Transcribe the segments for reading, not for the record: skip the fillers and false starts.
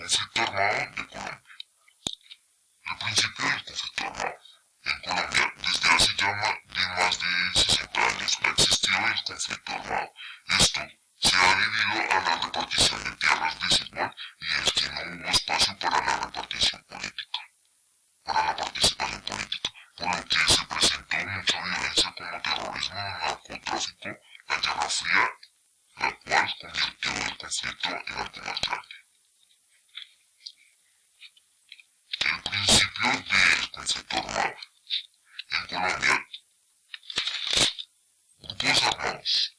Conflicto armado de Colombia. El principio del conflicto armado. En Colombia, desde hace ya más de 60 años, ha existido el conflicto armado. Esto se ha debido a la repartición de tierras desigual y es que no hubo espacio para la repartición política, para la participación política, por lo que se presentó mucha violencia como terrorismo, narcotráfico, la Guerra Fría, la cual convirtió el conflicto en algo más grande. El principio del conflicto armado. En Colombia, grupos armados.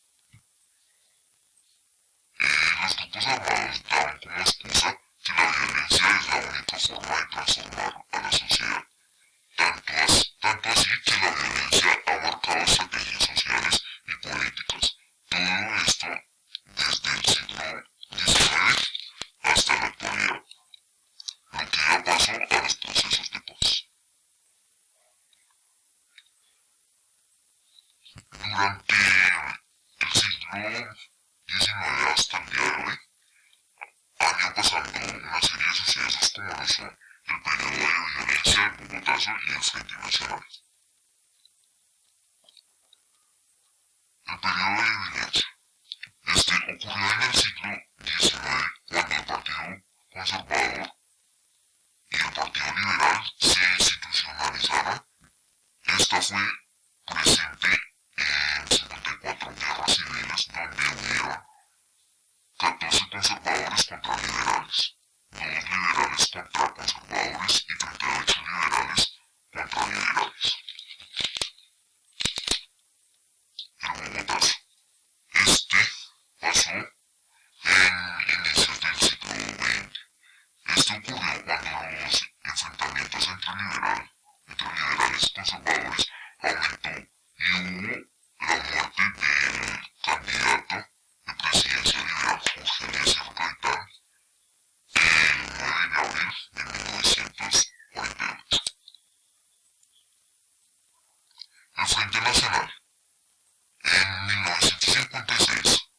Los grupos armados dan como excusa que la violencia es la única forma de transformar a la sociedad. Tanto así que la violencia ha marcado estrategias sociales y políticas. Todo esto desde el siglo XIX hasta la actualidad, lo que da paso a los procesos de paz. Durante el siglo XIX hasta el día de hoy, han ido pasando una serie de sucesos como lo son el periodo de violencia, el Bogotazo y el Frente Nacional. El periodo de violencia. Este ocurrió en el siglo XIX cuando el Partido Conservador y el Partido Liberal se institucionalizaron. Esta fue presente en 54 guerras civiles donde hubieron 14 conservadores contra liberales, 2 liberales contra conservadores y 38 liberales contra liberales. El Bogotazo. Este pasó en inicios del siglo XX. Esto ocurrió cuando los enfrentamientos entre liberales y conservadores aumentó y hubo la muerte del candidato de presidencia liberal Jorge Eliezer Gaitán el 9 de abril de 1948. El Frente Nacional. En 1956,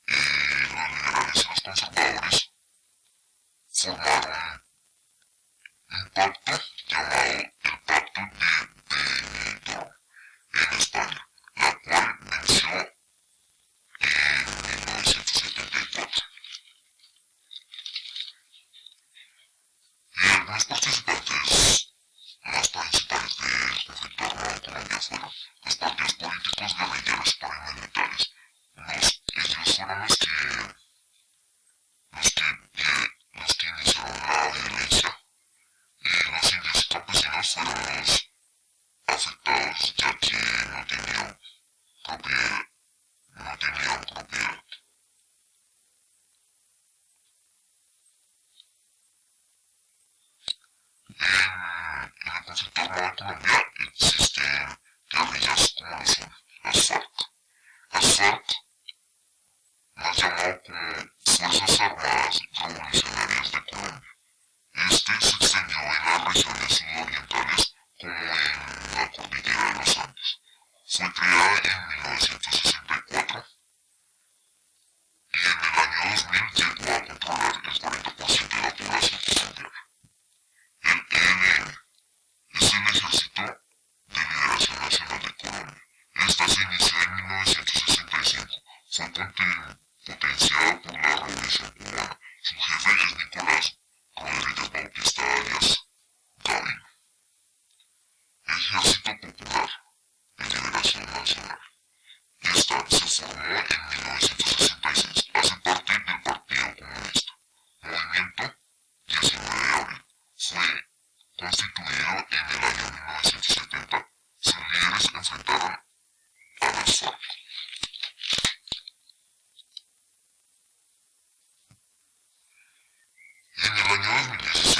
los liberales y los conservadores formaron un pacto llamado el Pacto de Benidorm en España, la cual venció en 1974. Y algunos participantes más principales del conflicto armado en Colombia fueron los partidos políticos guerrilleros paramilitares. Ellos fueron los que iniciaron la violencia y los indios y campesinos fueron los afectados ya que no tenían propiedad. En el conflicto armado en Colombia existen guerrillas como lo son las FARC. Las FARC, más llamado como Fuerzas Armadas Revolucionarias de Colombia. Este se extendió en las regiones sudorientales como en la cordillera de los Andes. Fue creada en 1964 y en el año 2000 llegó a controlar el 40% de la población colombiana. El ELN es el Ejército de Liberación Nacional de Colombia. Esta se inició en 1965. Fue potenciada por la Revolución Cubana. Su jefe es Nicolás Rodríguez Bautista alias Gavino. Ejército Popular de Liberación Nacional. Esta se formó en 1966. Hace parte del Partido Comunista. Movimiento 19 de abril. Fue constituido en el año 1970. Sus líderes enfrentaron a las FARC. En el año 2016